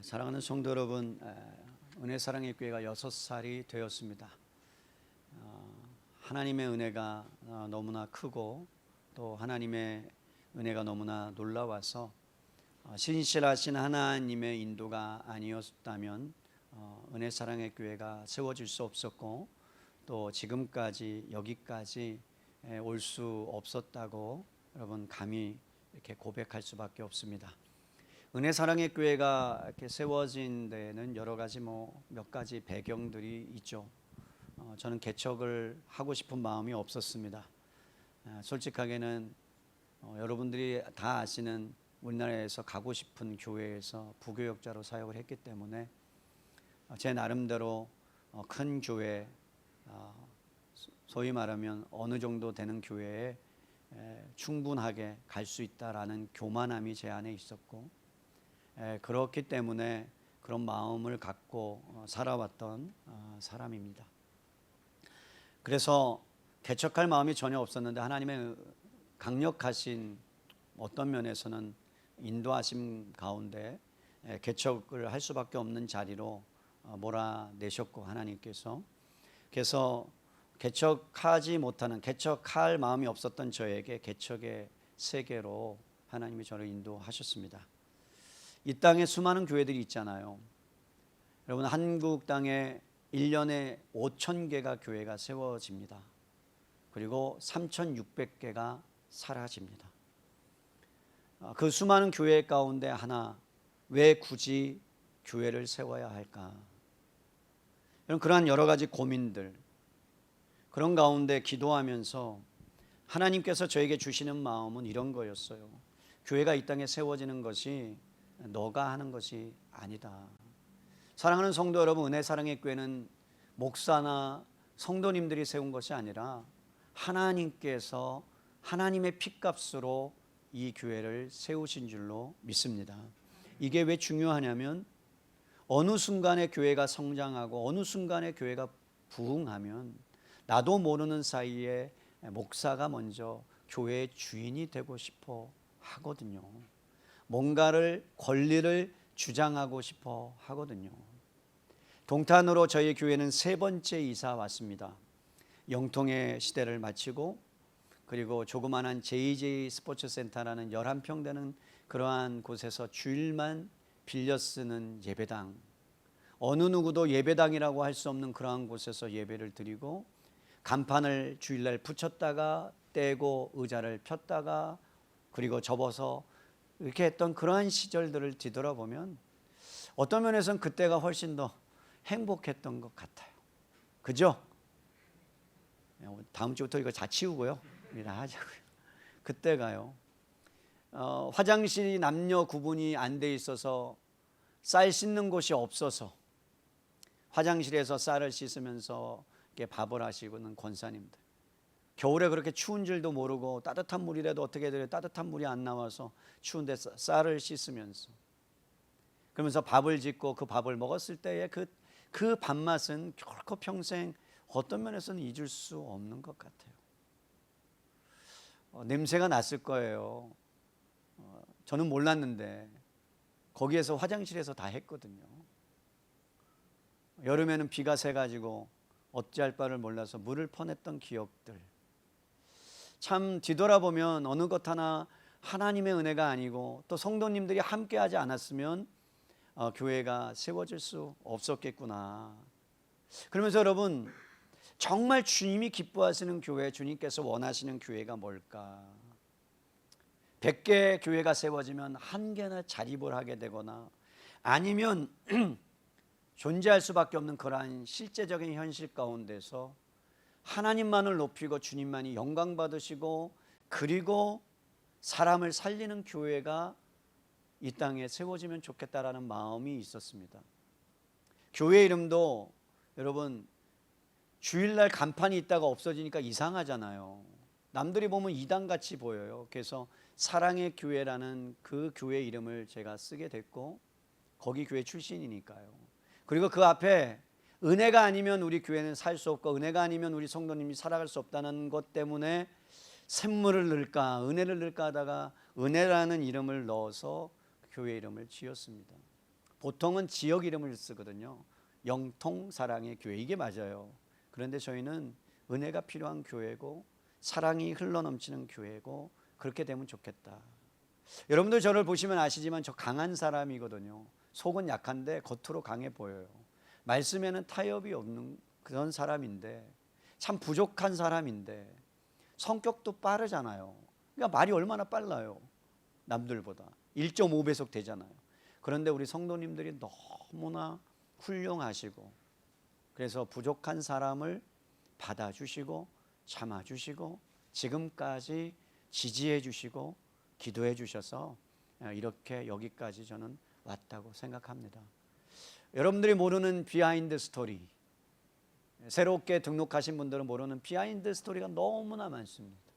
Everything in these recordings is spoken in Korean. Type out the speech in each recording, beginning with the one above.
사랑하는 성도 여러분, 은혜 사랑의 교회가 6살이 되었습니다. 하나님의 은혜가 너무나 크고 또 하나님의 은혜가 너무나 놀라워서 신실하신 하나님의 인도가 아니었다면 은혜 사랑의 교회가 세워질 수 없었고 또 지금까지 여기까지 올 수 없었다고 여러분 감히 이렇게 고백할 수밖에 없습니다. 은혜 사랑의 교회가 이렇게 세워진 데에는 여러 가지 몇 가지 배경들이 있죠. 저는 개척을 하고 싶은 마음이 없었습니다. 솔직하게는 여러분들이 다 아시는 우리나라에서 가고 싶은 교회에서 부교역자로 사역을 했기 때문에 제 나름대로 큰 교회, 소위 말하면 어느 정도 되는 교회에 충분하게 갈 수 있다라는 교만함이 제 안에 있었고, 그렇기 때문에 그런 마음을 갖고 살아왔던 사람입니다. 그래서 개척할 마음이 전혀 없었는데 하나님의 강력하신 어떤 면에서는 인도하심 가운데 개척을 할 수밖에 없는 자리로 몰아내셨고, 하나님께서 그래서 개척할 마음이 없었던 저에게 개척의 세계로 하나님이 저를 인도하셨습니다. 이 땅에 수많은 교회들이 있잖아요. 여러분, 한국 땅에 1년에 5,000개가 교회가 세워집니다. 그리고 3,600개가 사라집니다. 그 수많은 교회 가운데 하나, 왜 굳이 교회를 세워야 할까? 여러분, 그러한 여러 가지 고민들, 그런 가운데 기도하면서 하나님께서 저에게 주시는 마음은 이런 거였어요. 교회가 이 땅에 세워지는 것이 너가 하는 것이 아니다. 사랑하는 성도 여러분, 은혜 사랑의 교회는 목사나 성도님들이 세운 것이 아니라 하나님께서 하나님의 핏값으로 이 교회를 세우신 줄로 믿습니다. 이게 왜 중요하냐면 어느 순간에 교회가 성장하고 어느 순간에 교회가 부흥하면 나도 모르는 사이에 목사가 먼저 교회의 주인이 되고 싶어 하거든요. 뭔가를 권리를 주장하고 싶어 하거든요. 동탄으로 저희 교회는 3번째 이사 왔습니다. 영통의 시대를 마치고 그리고 조그마한 JJ 스포츠센터라는 11평 되는 그러한 곳에서 주일만 빌려 쓰는 예배당, 어느 누구도 예배당이라고 할 수 없는 그러한 곳에서 예배를 드리고 간판을 주일날 붙였다가 떼고 의자를 폈다가 그리고 접어서 이렇게 했던 그러한 시절들을 뒤돌아보면 어떤 면에서는 그때가 훨씬 더 행복했던 것 같아요. 그죠? 다음 주부터 이거 다 치우고요. 다 하자고요. 그때가요. 화장실이 남녀 구분이 안 돼 있어서 쌀 씻는 곳이 없어서 화장실에서 쌀을 씻으면서 이렇게 밥을 하시고는 권사님들. 겨울에 그렇게 추운 줄도 모르고 따뜻한 물이라도 어떻게 해야 따뜻한 물이 안 나와서 추운데 쌀을 씻으면서 그러면서 밥을 짓고 그 밥을 먹었을 때의 그 밥맛은 결코 평생 어떤 면에서는 잊을 수 없는 것 같아요. 냄새가 났을 거예요. 저는 몰랐는데 거기에서 화장실에서 다 했거든요. 여름에는 비가 새가지고 어찌할 바를 몰라서 물을 퍼냈던 기억들. 참 뒤돌아보면 어느 것 하나 하나님의 은혜가 아니고 또 성도님들이 함께하지 않았으면 교회가 세워질 수 없었겠구나. 그러면서 여러분, 정말 주님이 기뻐하시는 교회, 주님께서 원하시는 교회가 뭘까? 100개 교회가 세워지면 1개나 자립을 하게 되거나 아니면 존재할 수밖에 없는 그러한 실제적인 현실 가운데서 하나님만을 높이고 주님만이 영광 받으시고 그리고 사람을 살리는 교회가 이 땅에 세워지면 좋겠다라는 마음이 있었습니다. 교회 이름도 여러분 주일날 간판이 있다가 없어지니까 이상하잖아요. 남들이 보면 이단같이 보여요. 그래서 사랑의 교회라는 그 교회 이름을 제가 쓰게 됐고 거기 교회 출신이니까요. 그리고 그 앞에 은혜가 아니면 우리 교회는 살 수 없고 은혜가 아니면 우리 성도님이 살아갈 수 없다는 것 때문에 샘물을 넣을까 은혜를 넣을까 하다가 은혜라는 이름을 넣어서 교회 이름을 지었습니다. 보통은 지역 이름을 쓰거든요. 영통 사랑의 교회, 이게 맞아요. 그런데 저희는 은혜가 필요한 교회고 사랑이 흘러넘치는 교회고 그렇게 되면 좋겠다. 여러분들 저를 보시면 아시지만 저 강한 사람이거든요. 속은 약한데 겉으로 강해 보여요. 말씀에는 타협이 없는 그런 사람인데, 참 부족한 사람인데 성격도 빠르잖아요. 그러니까 말이 얼마나 빨라요. 남들보다 1.5배속 되잖아요. 그런데 우리 성도님들이 너무나 훌륭하시고, 그래서 부족한 사람을 받아주시고 참아주시고 지금까지 지지해 주시고 기도해 주셔서 이렇게 여기까지 저는 왔다고 생각합니다. 여러분들이 모르는 비하인드 스토리, 새롭게 등록하신 분들은 모르는 비하인드 스토리가 너무나 많습니다.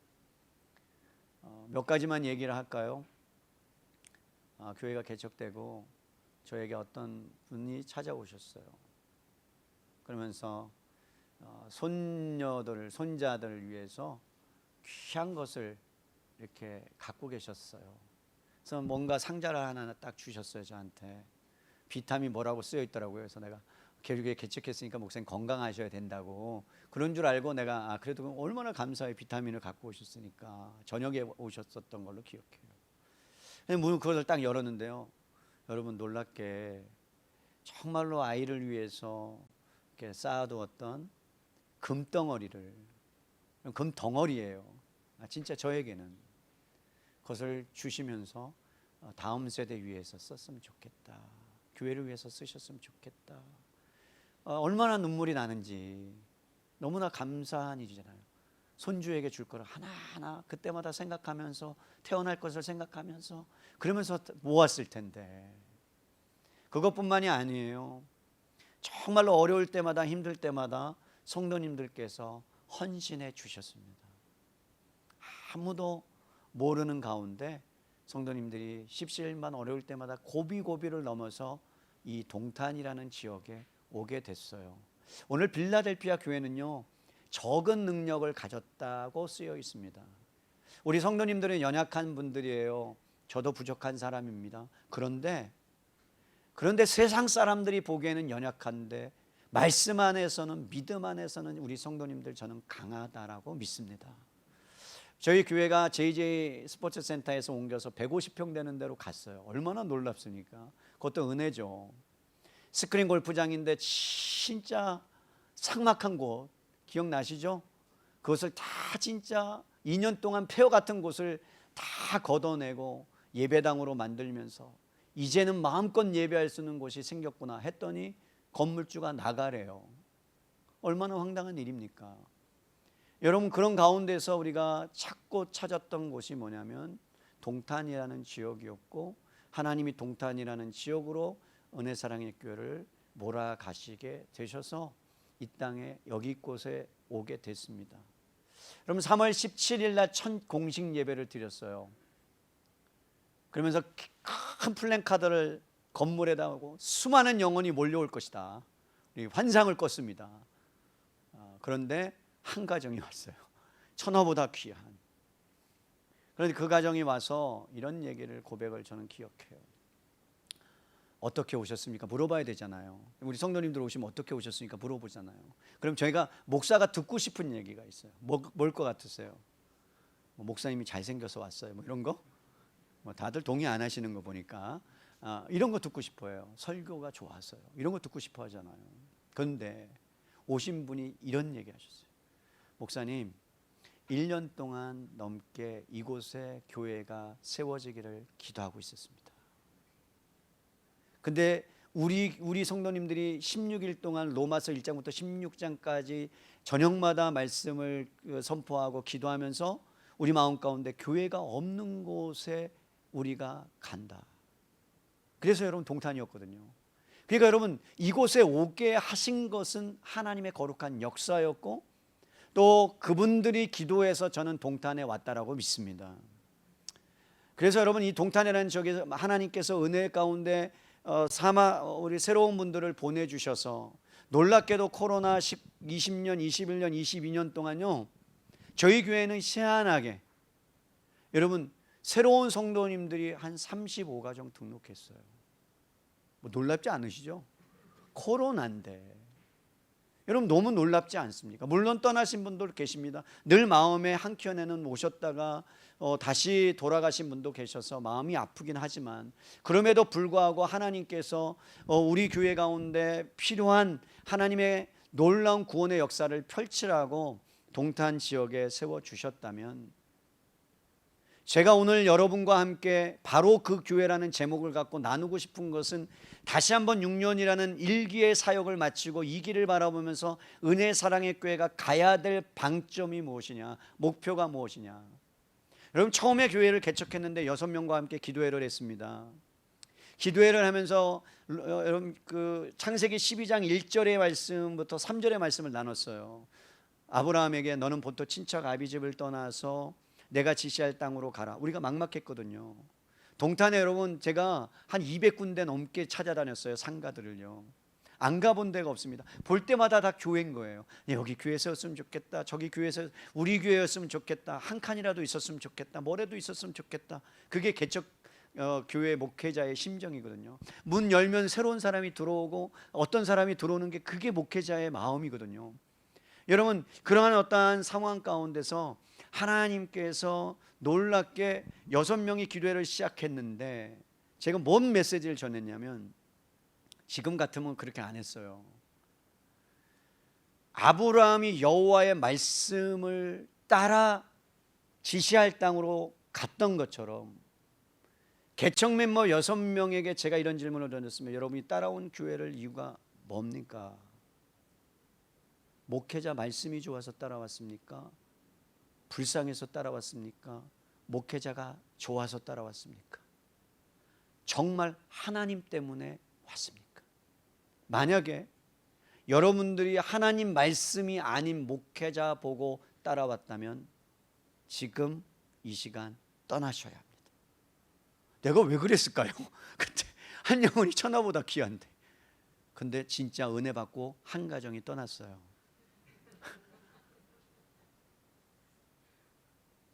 몇 가지만 얘기를 할까요? 교회가 개척되고 저에게 어떤 분이 찾아오셨어요. 그러면서 손녀들, 손자들을 위해서 귀한 것을 이렇게 갖고 계셨어요. 그래서 뭔가 상자를 하나 딱 주셨어요. 저한테 비타민 뭐라고 쓰여 있더라고요. 그래서 내가 교회 개척했으니까 목사님 건강하셔야 된다고, 그런 줄 알고 내가 그래도 얼마나 감사해요. 비타민을 갖고 오셨으니까. 저녁에 오셨었던 걸로 기억해요. 문을 그것을 딱 열었는데요, 여러분 놀랍게 정말로 아이를 위해서 이렇게 쌓아두었던 금덩어리를, 금덩어리예요. 진짜 저에게는 그것을 주시면서 다음 세대 위해서 썼으면 좋겠다, 교회를 위해서 쓰셨으면 좋겠다. 얼마나 눈물이 나는지. 너무나 감사한 일이잖아요. 손주에게 줄 거를 하나하나 그때마다 생각하면서, 태어날 것을 생각하면서 그러면서 모았을 텐데, 그것뿐만이 아니에요. 정말로 어려울 때마다, 힘들 때마다 성도님들께서 헌신해 주셨습니다. 아무도 모르는 가운데 성도님들이 십시일반 어려울 때마다 고비고비를 넘어서 이 동탄이라는 지역에 오게 됐어요. 오늘 빌라델피아 교회는요, 적은 능력을 가졌다고 쓰여 있습니다. 우리 성도님들은 연약한 분들이에요. 저도 부족한 사람입니다. 그런데 세상 사람들이 보기에는 연약한데 말씀 안에서는, 믿음 안에서는 우리 성도님들 저는 강하다라고 믿습니다. 저희 교회가 JJ 스포츠 센터에서 옮겨서 150평 되는 데로 갔어요. 얼마나 놀랍습니까? 그것도 은혜죠. 스크린 골프장인데 진짜 삭막한 곳 기억나시죠? 그것을 다 진짜 2년 동안 폐허 같은 곳을 다 걷어내고 예배당으로 만들면서 이제는 마음껏 예배할 수 있는 곳이 생겼구나 했더니 건물주가 나가래요. 얼마나 황당한 일입니까? 여러분, 그런 가운데서 우리가 찾고 찾았던 곳이 뭐냐면 동탄이라는 지역이었고, 하나님이 동탄이라는 지역으로 은혜사랑의 교회를 몰아가시게 되셔서 이 땅에 여기 곳에 오게 됐습니다. 여러분, 3월 17일 날 첫 공식 예배를 드렸어요. 그러면서 큰 플랜카드를 건물에다 하고 수많은 영혼이 몰려올 것이다, 환상을 꿨습니다. 그런데 한 가정이 왔어요. 천하보다 귀한. 그런데 그 가정이 와서 이런 얘기를, 고백을 저는 기억해요. 어떻게 오셨습니까? 물어봐야 되잖아요. 우리 성도님들 오시면 어떻게 오셨습니까? 물어보잖아요. 그럼 저희가 목사가 듣고 싶은 얘기가 있어요. 뭘 것 같으세요? 목사님이 잘생겨서 왔어요, 이런 거? 다들 동의 안 하시는 거 보니까 이런 거 듣고 싶어요. 설교가 좋아서요, 이런 거 듣고 싶어 하잖아요. 그런데 오신 분이 이런 얘기 하셨어요. 목사님, 1년 동안 넘게 이곳에 교회가 세워지기를 기도하고 있었습니다. 근데 우리 성도님들이 16일 동안 로마서 1장부터 16장까지 저녁마다 말씀을 선포하고 기도하면서 우리 마음 가운데 교회가 없는 곳에 우리가 간다. 그래서 여러분 동탄이었거든요. 그러니까 여러분, 이곳에 오게 하신 것은 하나님의 거룩한 역사였고, 또 그분들이 기도해서 저는 동탄에 왔다라고 믿습니다. 그래서 여러분, 이 동탄이라는 지역에서 하나님께서 은혜 가운데 우리 새로운 분들을 보내주셔서, 놀랍게도 코로나 20년, 21년, 22년 동안요, 저희 교회는 희한하게 여러분 새로운 성도님들이 한 35가정 등록했어요. 뭐 놀랍지 않으시죠? 코로나인데. 여러분 너무 놀랍지 않습니까? 물론 떠나신 분도 계십니다. 늘 마음의 한켠에는 오셨다가 다시 돌아가신 분도 계셔서 마음이 아프긴 하지만, 그럼에도 불구하고 하나님께서 우리 교회 가운데 필요한 하나님의 놀라운 구원의 역사를 펼치라고 동탄 지역에 세워주셨다면, 제가 오늘 여러분과 함께 바로 그 교회라는 제목을 갖고 나누고 싶은 것은, 다시 한번 6년이라는 1기의 사역을 마치고 2기를 바라보면서 은혜 사랑의 교회가 가야 될 방점이 무엇이냐, 목표가 무엇이냐. 여러분 처음에 교회를 개척했는데 6명과 함께 기도회를 했습니다. 기도회를 하면서 여러분 그 창세기 12장 1절의 말씀부터 3절의 말씀을 나눴어요. 아브라함에게 너는 본토 친척 아비집을 떠나서 내가 지시할 땅으로 가라. 우리가 막막했거든요. 동탄에 여러분 제가 한 200군데 넘게 찾아다녔어요. 상가들을요. 안 가본 데가 없습니다. 볼 때마다 다 교회인 거예요. 여기 교회였으면 좋겠다. 저기 교회에서 우리 교회였으면 좋겠다. 한 칸이라도 있었으면 좋겠다. 뭐라도 있었으면 좋겠다. 그게 개척 교회 목회자의 심정이거든요. 문 열면 새로운 사람이 들어오고 어떤 사람이 들어오는 게 그게 목회자의 마음이거든요. 여러분 그러한 어떠한 상황 가운데서 하나님께서 놀랍게 6명이 기도회를 시작했는데, 제가 뭔 메시지를 전했냐면, 지금 같으면 그렇게 안 했어요. 아브라함이 여호와의 말씀을 따라 지시할 땅으로 갔던 것처럼 개척 멤버 6명에게 제가 이런 질문을 던졌습니다. 여러분이 따라온 교회를 이유가 뭡니까? 목회자 말씀이 좋아서 따라왔습니까? 불쌍해서 따라왔습니까? 목회자가 좋아서 따라왔습니까? 정말 하나님 때문에 왔습니까? 만약에 여러분들이 하나님 말씀이 아닌 목회자 보고 따라왔다면 지금 이 시간 떠나셔야 합니다. 내가 왜 그랬을까요? 그때 한 영혼이 천하보다 귀한데. 근데 진짜 은혜 받고 한 가정이 떠났어요.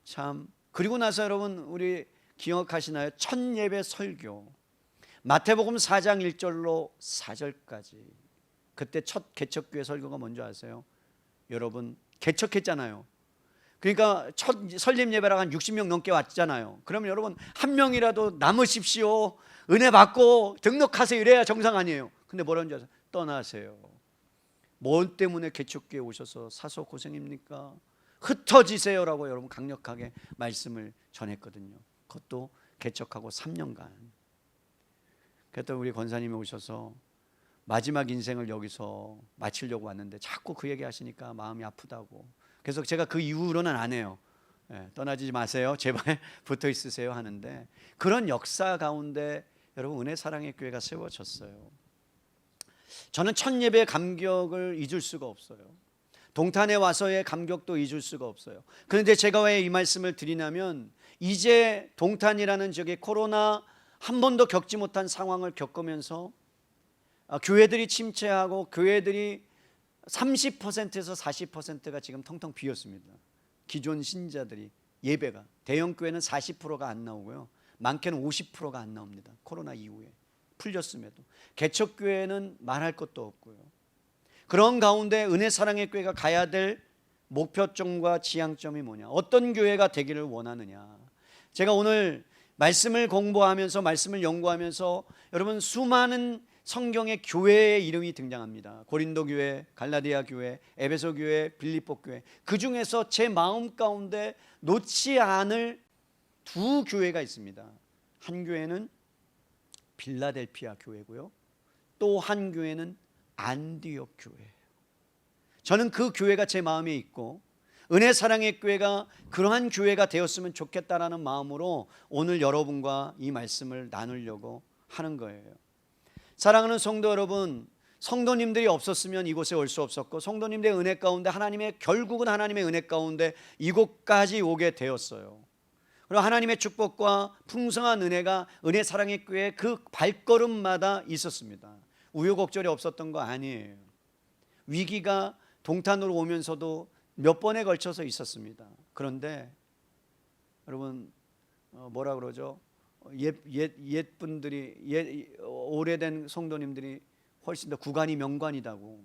참. 그리고 나서 여러분 우리 기억하시나요? 첫 예배 설교 마태복음 4장 1절로 4절까지. 그때 첫 개척교회 설교가 뭔지 아세요? 여러분 개척했잖아요. 그러니까 첫 설립 예배라고 한 60명 넘게 왔잖아요. 그러면 여러분 한 명이라도 남으십시오, 은혜 받고 등록하세요, 이래야 정상 아니에요. 근데 뭐라는지 아세요? 떠나세요. 뭐 때문에 개척교회 오셔서 사서 고생입니까? 흩어지세요라고 여러분 강력하게 말씀을 전했거든요. 그것도 개척하고 3년간. 그랬더니 우리 권사님이 오셔서 마지막 인생을 여기서 마치려고 왔는데 자꾸 그 얘기 하시니까 마음이 아프다고. 그래서 제가 그 이후로는 안 해요. 떠나지 마세요, 제발 붙어 있으세요 하는데, 그런 역사 가운데 여러분 은혜 사랑의 교회가 세워졌어요. 저는 첫 예배의 감격을 잊을 수가 없어요. 동탄에 와서의 감격도 잊을 수가 없어요. 그런데 제가 왜 이 말씀을 드리냐면, 이제 동탄이라는 지역에 코로나 한 번도 겪지 못한 상황을 겪으면서 교회들이 침체하고 교회들이 30%에서 40%가 지금 텅텅 비었습니다. 기존 신자들이 예배가, 대형 교회는 40%가 안 나오고요, 많게는 50%가 안 나옵니다. 코로나 이후에 풀렸음에도. 개척 교회는 말할 것도 없고요. 그런 가운데 은혜 사랑의 교회가 가야 될 목표점과 지향점이 뭐냐, 어떤 교회가 되기를 원하느냐. 제가 오늘 말씀을 공부하면서 말씀을 연구하면서 여러분 수많은 성경의 교회의 이름이 등장합니다. 고린도 교회, 갈라디아 교회, 에베소 교회, 빌립보 교회. 그 중에서 제 마음 가운데 놓지 않을 두 교회가 있습니다. 한 교회는 빌라델피아 교회고요, 또 한 교회는 안디옥 교회예요. 저는 그 교회가 제 마음에 있고 은혜 사랑의 교회가 그러한 교회가 되었으면 좋겠다라는 마음으로 오늘 여러분과 이 말씀을 나누려고 하는 거예요. 사랑하는 성도 여러분, 성도님들이 없었으면 이곳에 올 수 없었고, 성도님들의 은혜 가운데 결국은 하나님의 은혜 가운데 이곳까지 오게 되었어요. 그리고 하나님의 축복과 풍성한 은혜가 은혜 사랑의 교회 그 발걸음마다 있었습니다. 우여곡절이 없었던 거 아니에요. 위기가 동탄으로 오면서도 몇 번에 걸쳐서 있었습니다. 그런데 여러분 뭐라 그러죠? 옛 분들이 오래된 성도님들이 훨씬 더 구간이 명관이다고,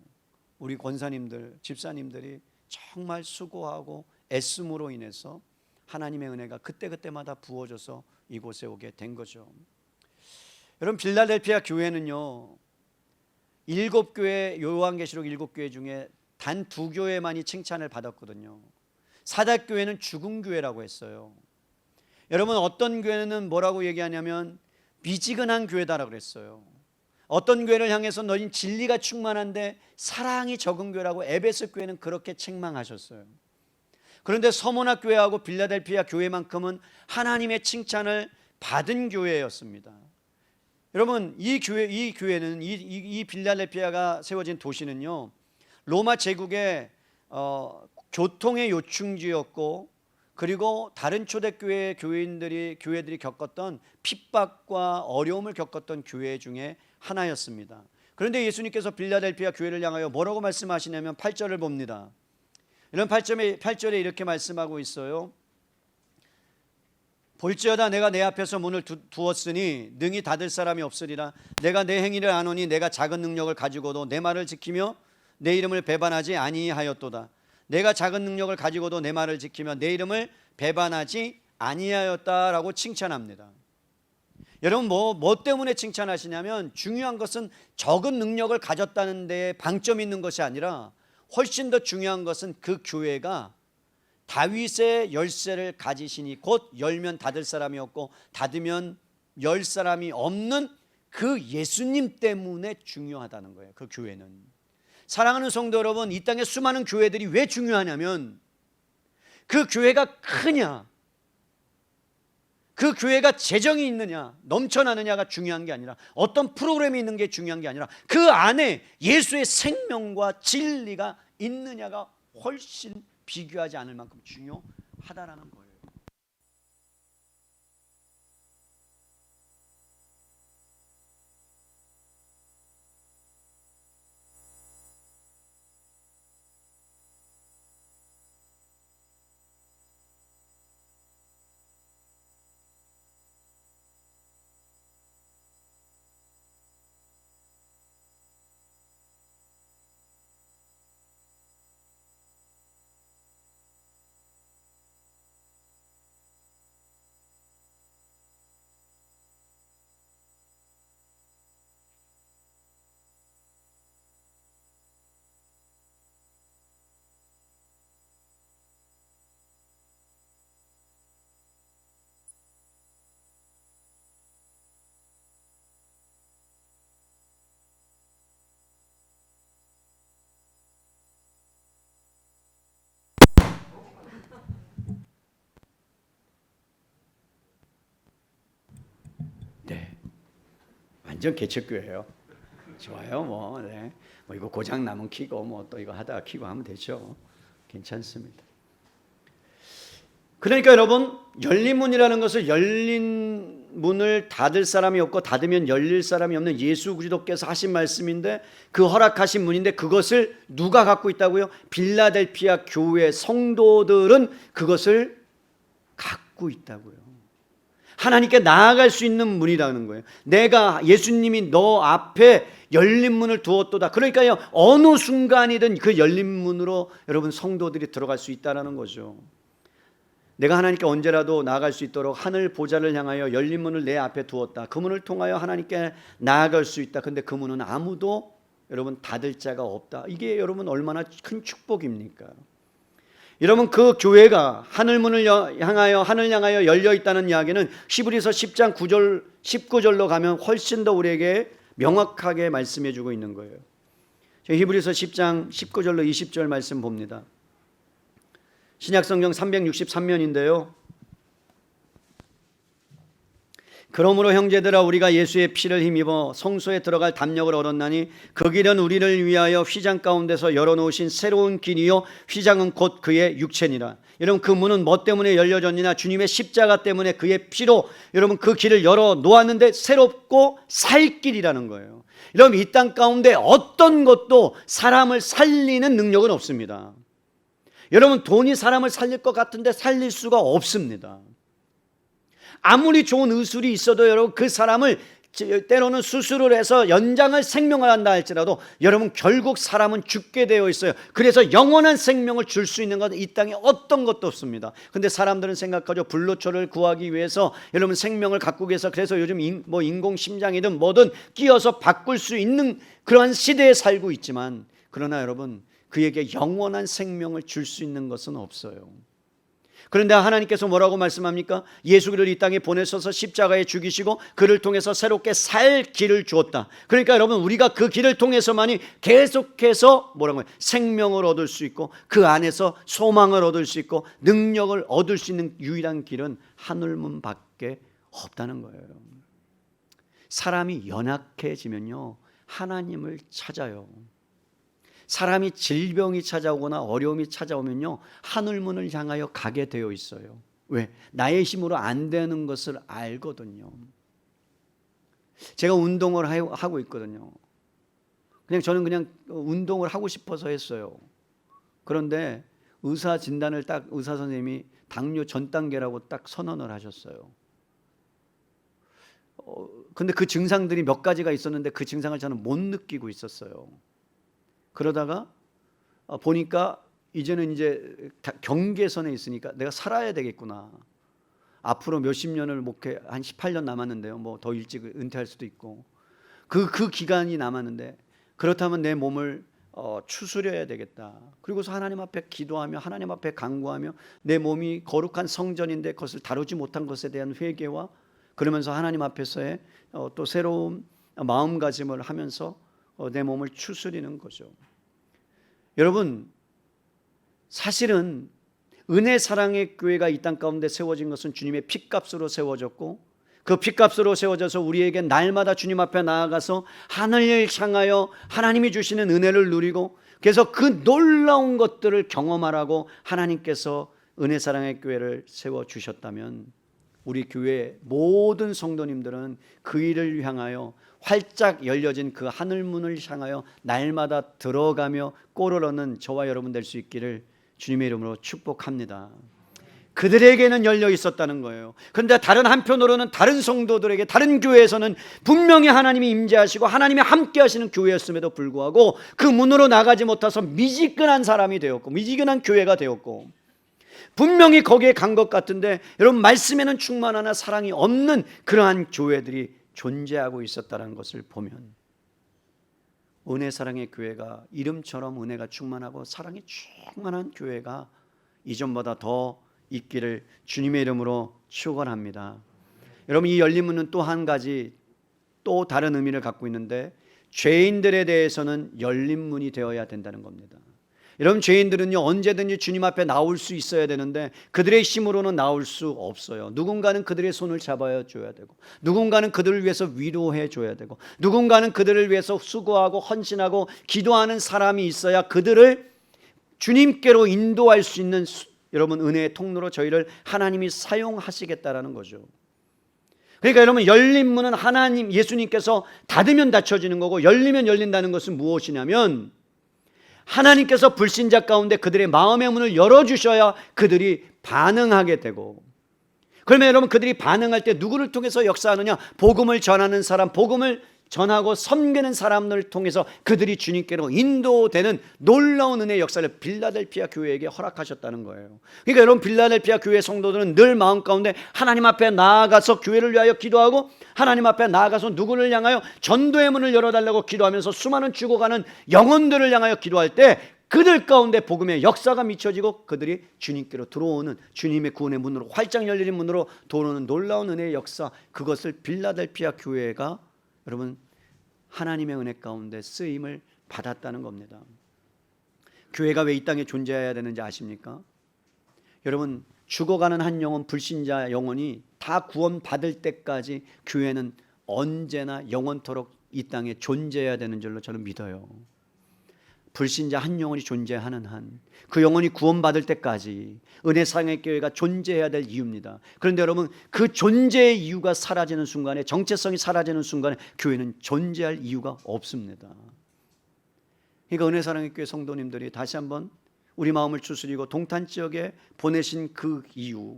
우리 권사님들, 집사님들이 정말 수고하고 애씀으로 인해서 하나님의 은혜가 그때그때마다 부어져서 이곳에 오게 된 거죠. 여러분, 빌라델피아 교회는요, 7교회, 요한계시록 7교회 중에 단 2교회만이 칭찬을 받았거든요. 사닥교회는 죽은 교회라고 했어요. 여러분, 어떤 교회는 뭐라고 얘기하냐면 미지근한 교회다라고 그랬어요. 어떤 교회를 향해서 너희는 진리가 충만한데 사랑이 적은 교회라고 에베소 교회는 그렇게 책망하셨어요. 그런데 서문학 교회하고 빌라델피아 교회만큼은 하나님의 칭찬을 받은 교회였습니다. 여러분, 이 교회는 이 빌라델피아가 세워진 도시는요, 로마 제국의 교통의 요충지였고, 그리고 다른 초대교회 교회들이 겪었던 핍박과 어려움을 겪었던 교회 중에 하나였습니다. 그런데 예수님께서 빌라델피아 교회를 향하여 뭐라고 말씀하시냐면 8절을 봅니다. 이런 8절에 이렇게 말씀하고 있어요. 볼지어다 내가 내 앞에서 문을 두었으니 능히 닫을 사람이 없으리라. 내가 내 행위를 아노니 내가 작은 능력을 가지고도 내 말을 지키며 내 이름을 배반하지 아니하였도다. 내가 작은 능력을 가지고도 내 말을 지키며 내 이름을 배반하지 아니하였다라고 칭찬합니다. 여러분, 뭐 때문에 칭찬하시냐면, 중요한 것은 적은 능력을 가졌다는 데에 방점이 있는 것이 아니라 훨씬 더 중요한 것은 그 교회가 다윗의 열쇠를 가지시니 곧 열면 닫을 사람이 없고 닫으면 열 사람이 없는 그 예수님 때문에 중요하다는 거예요. 그 교회는. 사랑하는 성도 여러분, 이 땅에 수많은 교회들이 왜 중요하냐면 그 교회가 크냐, 그 교회가 재정이 있느냐, 넘쳐나느냐가 중요한 게 아니라, 어떤 프로그램이 있는 게 중요한 게 아니라 그 안에 예수의 생명과 진리가 있느냐가 훨씬 비교하지 않을 만큼 중요하다라는 거예요. 네, 완전 개척교회예요. 좋아요. 뭐 이거 고장 나면 키고 뭐 또 이거 하다가 키고 하면 되죠. 괜찮습니다. 그러니까 여러분, 열린 문이라는 것을 열린 문을 닫을 사람이 없고 닫으면 열릴 사람이 없는 예수 그리스도께서 하신 말씀인데, 그 허락하신 문인데 그것을 누가 갖고 있다고요? 빌라델피아 교회 성도들은 그것을 갖고 있다고요. 하나님께 나아갈 수 있는 문이라는 거예요. 내가, 예수님이 너 앞에 열린 문을 두었도다. 그러니까요, 어느 순간이든 그 열린 문으로 여러분 성도들이 들어갈 수 있다는 거죠. 내가 하나님께 언제라도 나아갈 수 있도록 하늘 보좌를 향하여 열린 문을 내 앞에 두었다. 그 문을 통하여 하나님께 나아갈 수 있다. 근데 그 문은 아무도 여러분 닫을 자가 없다. 이게 여러분 얼마나 큰 축복입니까? 여러분, 그 교회가 하늘 향하여 열려 있다는 이야기는 히브리서 10장 9절 19절로 가면 훨씬 더 우리에게 명확하게 말씀해 주고 있는 거예요. 히브리서 10장 19절로 20절 말씀 봅니다. 신약성경 363면인데요. 그러므로 형제들아, 우리가 예수의 피를 힘입어 성소에 들어갈 담력을 얻었나니 그 길은 우리를 위하여 휘장 가운데서 열어놓으신 새로운 길이요 휘장은 곧 그의 육체니라. 여러분, 그 문은 뭐 때문에 열려졌느냐? 주님의 십자가 때문에 그의 피로 여러분 그 길을 열어놓았는데 새롭고 살 길이라는 거예요. 여러분, 이 땅 가운데 어떤 것도 사람을 살리는 능력은 없습니다. 여러분, 돈이 사람을 살릴 것 같은데 살릴 수가 없습니다. 아무리 좋은 의술이 있어도 여러분 그 사람을 때로는 수술을 해서 연장을 생명을 한다 할지라도 여러분 결국 사람은 죽게 되어 있어요. 그래서 영원한 생명을 줄 수 있는 건 이 땅에 어떤 것도 없습니다. 근데 사람들은 생각하죠. 불로초를 구하기 위해서 여러분 생명을 갖고 계서 그래서 요즘 인공 심장이든 뭐든 끼워서 바꿀 수 있는 그러한 시대에 살고 있지만, 그러나 여러분 그에게 영원한 생명을 줄 수 있는 것은 없어요. 그런데 하나님께서 뭐라고 말씀합니까? 예수 그리스도를 이 땅에 보내셔서 십자가에 죽이시고 그를 통해서 새롭게 살 길을 주었다. 그러니까 여러분 우리가 그 길을 통해서만이 계속해서 뭐라고 해요? 생명을 얻을 수 있고 그 안에서 소망을 얻을 수 있고 능력을 얻을 수 있는 유일한 길은 하늘문 밖에 없다는 거예요. 사람이 연약해지면요 하나님을 찾아요. 사람이 질병이 찾아오거나 어려움이 찾아오면요 하늘문을 향하여 가게 되어 있어요. 왜? 나의 힘으로 안 되는 것을 알거든요. 제가 운동을 하고 있거든요. 저는 그냥 운동을 하고 싶어서 했어요. 그런데 의사 진단을 딱 의사 선생님이 당뇨 전 단계라고 딱 선언을 하셨어요. 근데 그 증상들이 몇 가지가 있었는데 그 증상을 저는 못 느끼고 있었어요. 그러다가 보니까 이제는 이제 경계선에 있으니까 내가 살아야 되겠구나. 앞으로 몇십 년을 목회, 한 18년 남았는데요. 뭐 더 일찍 은퇴할 수도 있고 그 기간이 남았는데 그렇다면 내 몸을 추스려야 되겠다. 그리고서 하나님 앞에 기도하며 하나님 앞에 간구하며 내 몸이 거룩한 성전인데 그것을 다루지 못한 것에 대한 회개와 그러면서 하나님 앞에서의 또 새로운 마음가짐을 하면서 내 몸을 추스리는 거죠. 여러분 사실은 은혜 사랑의 교회가 이 땅 가운데 세워진 것은 주님의 피값으로 세워졌고 그 피값으로 세워져서 우리에게 날마다 주님 앞에 나아가서 하늘을 향하여 하나님이 주시는 은혜를 누리고 그래서 그 놀라운 것들을 경험하라고 하나님께서 은혜 사랑의 교회를 세워주셨다면 우리 교회 모든 성도님들은 그 일을 향하여 활짝 열려진 그 하늘문을 향하여 날마다 들어가며 꼴을 얻는 저와 여러분 될 수 있기를 주님의 이름으로 축복합니다. 그들에게는 열려 있었다는 거예요. 그런데 다른 한편으로는 다른 성도들에게 다른 교회에서는 분명히 하나님이 임재하시고 하나님이 함께 하시는 교회였음에도 불구하고 그 문으로 나가지 못해서 미지근한 사람이 되었고 미지근한 교회가 되었고 분명히 거기에 간 것 같은데 여러분 말씀에는 충만하나 사랑이 없는 그러한 교회들이 존재하고 있었다는 것을 보면 은혜 사랑의 교회가 이름처럼 은혜가 충만하고 사랑이 충만한 교회가 이전보다 더 있기를 주님의 이름으로 축원합니다. 여러분 이 열린 문은 또 한 가지 또 다른 의미를 갖고 있는데 죄인들에 대해서는 열린 문이 되어야 된다는 겁니다. 여러분 죄인들은요 언제든지 주님 앞에 나올 수 있어야 되는데 그들의 힘으로는 나올 수 없어요. 누군가는 그들의 손을 잡아야 줘야 되고 누군가는 그들을 위해서 위로해 줘야 되고 누군가는 그들을 위해서 수고하고 헌신하고 기도하는 사람이 있어야 그들을 주님께로 인도할 수 있는 여러분 은혜의 통로로 저희를 하나님이 사용하시겠다라는 거죠. 그러니까 여러분 열린 문은 하나님 예수님께서 닫으면 닫혀지는 거고 열리면 열린다는 것은 무엇이냐면 하나님께서 불신자 가운데 그들의 마음의 문을 열어주셔야 그들이 반응하게 되고 그러면 여러분 그들이 반응할 때 누구를 통해서 역사하느냐? 복음을 전하는 사람, 복음을 전하고 섬기는 사람들을 통해서 그들이 주님께로 인도되는 놀라운 은혜의 역사를 빌라델피아 교회에게 허락하셨다는 거예요. 그러니까 여러분 빌라델피아 교회 성도들은 늘 마음 가운데 하나님 앞에 나아가서 교회를 위하여 기도하고 하나님 앞에 나아가서 누구를 향하여 전도의 문을 열어달라고 기도하면서 수많은 죽어가는 영혼들을 향하여 기도할 때 그들 가운데 복음의 역사가 미쳐지고 그들이 주님께로 들어오는 주님의 구원의 문으로 활짝 열리는 문으로 들어오는 놀라운 은혜의 역사, 그것을 빌라델피아 교회가 여러분 하나님의 은혜 가운데 쓰임을 받았다는 겁니다. 교회가 왜 이 땅에 존재해야 되는지 아십니까? 여러분 죽어가는 한 영혼, 불신자 영혼이 다 구원받을 때까지 교회는 언제나 영원토록 이 땅에 존재해야 되는 줄로 저는 믿어요. 불신자 한 영혼이 존재하는 한 그 영혼이 구원받을 때까지 은혜사랑의 교회가 존재해야 될 이유입니다. 그런데 여러분 그 존재의 이유가 사라지는 순간에, 정체성이 사라지는 순간에 교회는 존재할 이유가 없습니다. 그러니까 은혜사랑의 교회 성도님들이 다시 한번 우리 마음을 추스리고 동탄 지역에 보내신 그 이유,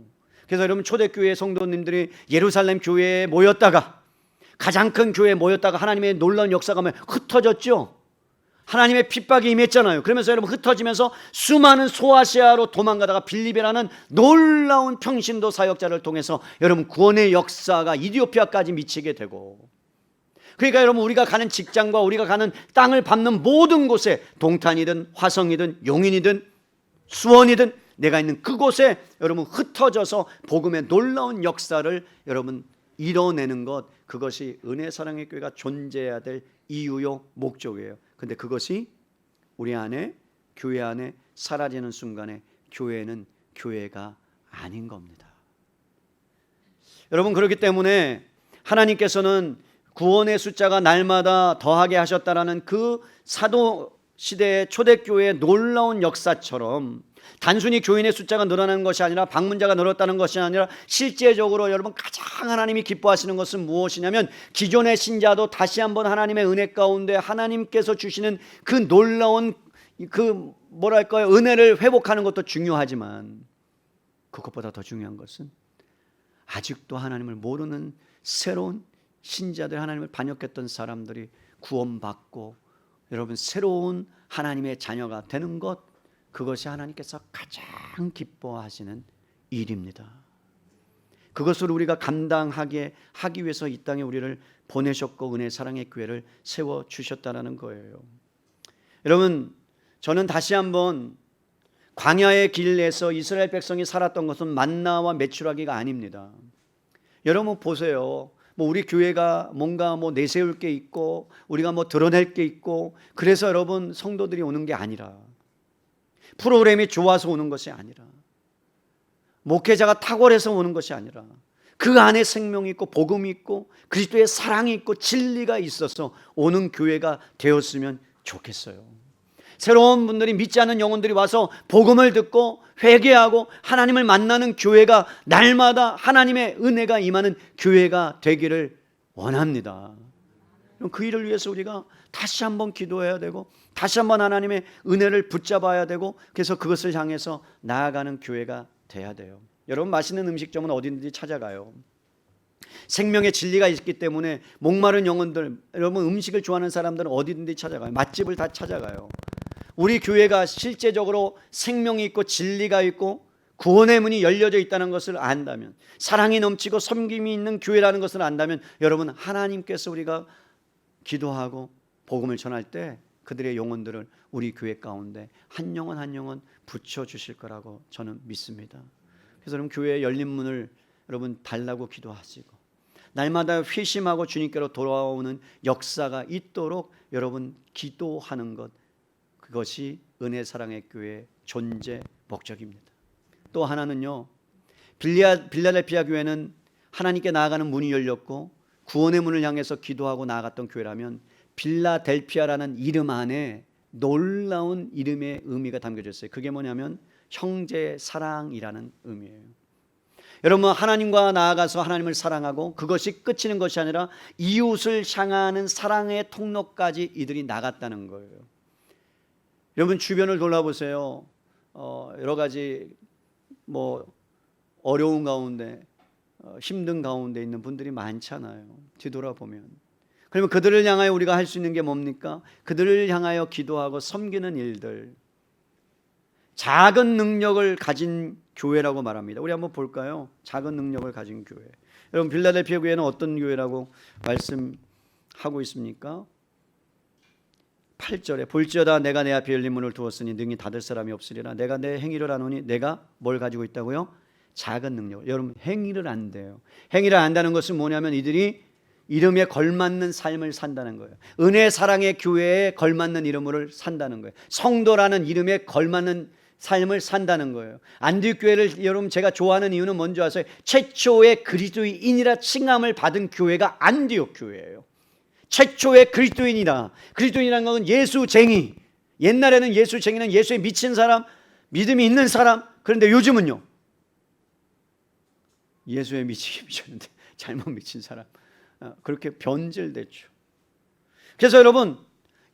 그래서 여러분 초대교회 성도님들이 예루살렘 교회에 모였다가, 가장 큰 교회에 모였다가 하나님의 놀라운 역사가 흩어졌죠. 하나님의 핍박이 임했잖아요. 그러면서 여러분 흩어지면서 수많은 소아시아로 도망가다가 빌립이라는 놀라운 평신도 사역자를 통해서 여러분 구원의 역사가 이디오피아까지 미치게 되고, 그러니까 여러분 우리가 가는 직장과 우리가 가는 땅을 밟는 모든 곳에 동탄이든 화성이든 용인이든 수원이든 내가 있는 그곳에 여러분 흩어져서 복음의 놀라운 역사를 여러분 이뤄내는 것, 그것이 은혜 사랑의 교회가 존재해야 될 이유요 목적이에요. 근데 그것이 우리 안에, 교회 안에 사라지는 순간에 교회는 교회가 아닌 겁니다. 여러분 그렇기 때문에 하나님께서는 구원의 숫자가 날마다 더하게 하셨다라는 그 사도 시대의 초대교회의 놀라운 역사처럼 단순히 교인의 숫자가 늘어나는 것이 아니라 방문자가 늘었다는 것이 아니라 실제적으로 여러분 가장 하나님이 기뻐하시는 것은 무엇이냐면 기존의 신자도 다시 한번 하나님의 은혜 가운데 하나님께서 주시는 그 놀라운 그 뭐랄까요, 은혜를 회복하는 것도 중요하지만 그것보다 더 중요한 것은 아직도 하나님을 모르는 새로운 신자들, 하나님을 반역했던 사람들이 구원받고 여러분 새로운 하나님의 자녀가 되는 것, 그것이 하나님께서 가장 기뻐하시는 일입니다. 그것을 우리가 감당하게 하기 위해서 이 땅에 우리를 보내셨고 은혜 사랑의 교회를 세워주셨다는 거예요. 여러분 저는 다시 한번 광야의 길에서 이스라엘 백성이 살았던 것은 만나와 메추라기가 아닙니다. 여러분 보세요. 우리 교회가 뭔가 내세울 게 있고 우리가 드러낼 게 있고 그래서 여러분 성도들이 오는 게 아니라, 프로그램이 좋아서 오는 것이 아니라, 목회자가 탁월해서 오는 것이 아니라 그 안에 생명이 있고 복음이 있고 그리스도의 사랑이 있고 진리가 있어서 오는 교회가 되었으면 좋겠어요. 새로운 분들이, 믿지 않는 영혼들이 와서 복음을 듣고 회개하고 하나님을 만나는 교회가 날마다 하나님의 은혜가 임하는 교회가 되기를 원합니다. 그 일을 위해서 우리가 다시 한번 기도해야 되고 다시 한번 하나님의 은혜를 붙잡아야 되고, 그래서 그것을 향해서 나아가는 교회가 돼야 돼요. 여러분 맛있는 음식점은 어디든지 찾아가요. 생명의 진리가 있기 때문에 목마른 영혼들, 여러분 음식을 좋아하는 사람들은 어디든지 찾아가요. 맛집을 다 찾아가요. 우리 교회가 실제적으로 생명이 있고 진리가 있고 구원의 문이 열려져 있다는 것을 안다면, 사랑이 넘치고 섬김이 있는 교회라는 것을 안다면, 여러분 하나님께서 우리가 기도하고 복음을 전할 때 그들의 영혼들을 우리 교회 가운데 한 영혼 한 영혼 붙여주실 거라고 저는 믿습니다. 그래서 여러분 교회의 열린 문을 여러분 달라고 기도하시고 날마다 회심하고 주님께로 돌아오는 역사가 있도록 여러분 기도하는 것, 그것이 은혜 사랑의 교회의 존재 목적입니다. 또 하나는요, 빌라델피아 교회는 하나님께 나아가는 문이 열렸고 구원의 문을 향해서 기도하고 나아갔던 교회라면, 빌라델피아라는 이름 안에 놀라운 이름의 의미가 담겨져 있어요. 그게 뭐냐면 형제 사랑이라는 의미예요. 여러분 하나님과 나아가서 하나님을 사랑하고 그것이 끝이는 것이 아니라 이웃을 향하는 사랑의 통로까지 이들이 나갔다는 거예요. 여러분 주변을 돌아보세요. 여러 가지 어려운 가운데 힘든 가운데 있는 분들이 많잖아요. 뒤돌아보면. 그러면 그들을 향하여 우리가 할 수 있는 게 뭡니까? 그들을 향하여 기도하고 섬기는 일들, 작은 능력을 가진 교회라고 말합니다. 우리 한번 볼까요? 작은 능력을 가진 교회. 여러분 빌라델피아 교회는 어떤 교회라고 말씀하고 있습니까? 8절에 볼지어다 내가 내 앞에 열린 문을 두었으니 능히 닫을 사람이 없으리라. 내가 내 행위를 아노니 내가 뭘 가지고 있다고요? 작은 능력. 여러분 행위를 안돼요. 행위를 안다는 것은 뭐냐면 이들이 이름에 걸맞는 삶을 산다는 거예요. 은혜 사랑의 교회에 걸맞는 이름을 산다는 거예요. 성도라는 이름에 걸맞는 삶을 산다는 거예요. 안디옥교회를 여러분 제가 좋아하는 이유는 뭔지 아세요? 최초의 그리스도인이라 칭함을 받은 교회가 안디옥 교회예요. 최초의 그리스도인이라는 것은 예수쟁이. 옛날에는 예수쟁이는 예수에 미친 사람, 믿음이 있는 사람. 그런데 요즘은요, 예수에 미쳤는데 잘못 미친 사람, 그렇게 변질됐죠. 그래서 여러분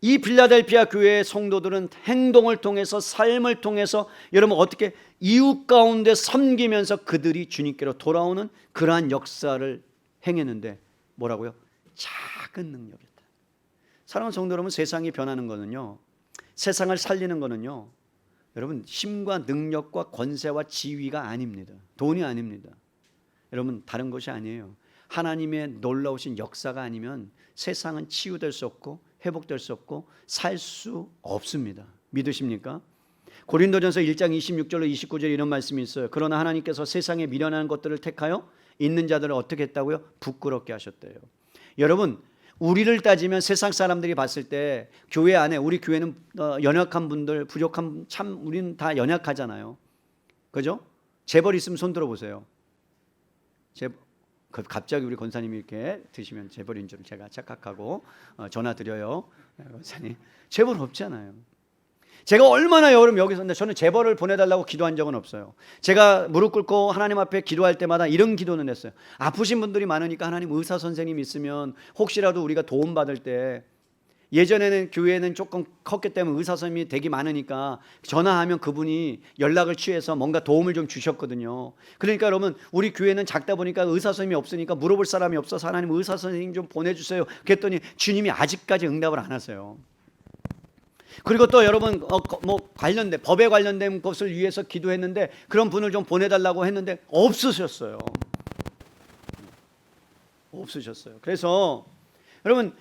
이 빌라델피아 교회의 성도들은 행동을 통해서, 삶을 통해서 여러분 어떻게 이웃 가운데 섬기면서 그들이 주님께로 돌아오는 그러한 역사를 행했는데 뭐라고요? 작은 능력이었다. 사랑하는 성도 여러분, 세상이 변하는 거는요, 세상을 살리는 거는요, 여러분 힘과 능력과 권세와 지위가 아닙니다. 돈이 아닙니다. 여러분 다른 것이 아니에요. 하나님의 놀라우신 역사가 아니면 세상은 치유될 수 없고 회복될 수 없고 살 수 없습니다. 믿으십니까? 고린도전서 1장 26절로 29절에 이런 말씀이 있어요. 그러나 하나님께서 세상에 미련한 것들을 택하여 있는 자들을 어떻게 했다고요? 부끄럽게 하셨대요. 여러분 우리를 따지면 세상 사람들이 봤을 때 교회 안에, 우리 교회는 연약한 분들, 부족한, 참 우리는 다 연약하잖아요. 그죠? 재벌 있으면 손 들어보세요. 갑자기 우리 권사님이 이렇게 드시면 재벌인 줄 제가 착각하고 전화 드려요. 권사님, 재벌 없잖아요. 제가 얼마나 여기서, 근데 저는 재벌을 보내달라고 기도한 적은 없어요. 제가 무릎 꿇고 하나님 앞에 기도할 때마다 이런 기도는 했어요. 아프신 분들이 많으니까 하나님, 의사 선생님 있으면 혹시라도 우리가 도움받을 때, 예전에는 교회는 조금 컸기 때문에 의사 선생님이 되게 많으니까 전화하면 그분이 연락을 취해서 뭔가 도움을 좀 주셨거든요. 그러니까 여러분 우리 교회는 작다 보니까 의사 선생님이 없으니까 물어볼 사람이 없어서 하나님 의사 선생님 좀 보내주세요 그랬더니 주님이 아직까지 응답을 안 하세요. 그리고 또 여러분 관련된 법에 관련된 것을 위해서 기도했는데 그런 분을 좀 보내달라고 했는데 없으셨어요. 그래서 여러분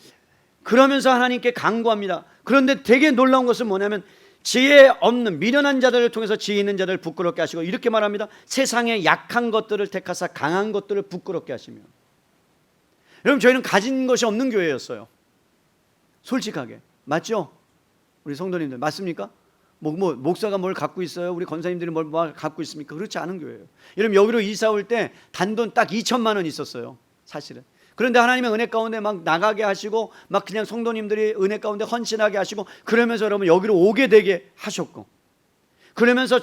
그러면서 하나님께 간구합니다. 그런데 되게 놀라운 것은 뭐냐면 지혜 없는 미련한 자들을 통해서 지혜 있는 자들을 부끄럽게 하시고 이렇게 말합니다. 세상의 약한 것들을 택하사 강한 것들을 부끄럽게 하시며. 여러분 저희는 가진 것이 없는 교회였어요. 솔직하게 맞죠? 우리 성도님들 맞습니까? 목사가 뭘 갖고 있어요? 우리 권사님들이 뭘 갖고 있습니까? 그렇지 않은 교회예요. 여러분 여기로 이사 올 때 단돈 딱 2천만 원 있었어요. 사실은. 그런데 하나님의 은혜 가운데 막 나가게 하시고 막 그냥 성도님들이 은혜 가운데 헌신하게 하시고 그러면서 여러분 여기로 오게 되게 하셨고 그러면서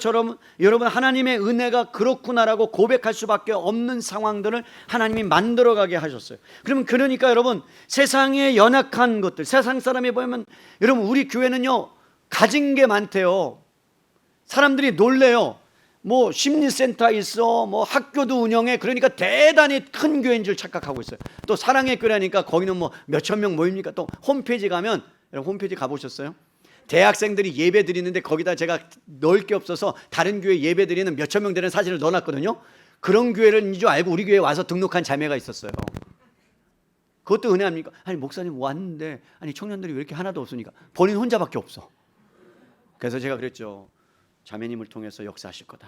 여러분 하나님의 은혜가 그렇구나라고 고백할 수밖에 없는 상황들을 하나님이 만들어가게 하셨어요. 그러니까 여러분 세상의 연약한 것들, 세상 사람이 보면 여러분 우리 교회는요 가진 게 많대요. 사람들이 놀래요. 뭐 심리센터 있어, 뭐 학교도 운영해. 그러니까 대단히 큰 교회인 줄 착각하고 있어요. 또 사랑의 교회니까 거기는 뭐 몇천 명 모입니까? 또 홈페이지 가면, 여러분 홈페이지 가보셨어요? 대학생들이 예배 드리는데 거기다 제가 넣을 게 없어서 다른 교회 예배 드리는 몇천 명 되는 사진을 넣어놨거든요. 그런 교회를 줄 알고 우리 교회에 와서 등록한 자매가 있었어요. 그것도 은혜 아닙니까? 아니 목사님 왔는데 아니 청년들이 왜 이렇게 하나도 없으니까 본인 혼자밖에 없어. 그래서 제가 그랬죠. 자매님을 통해서 역사하실 거다.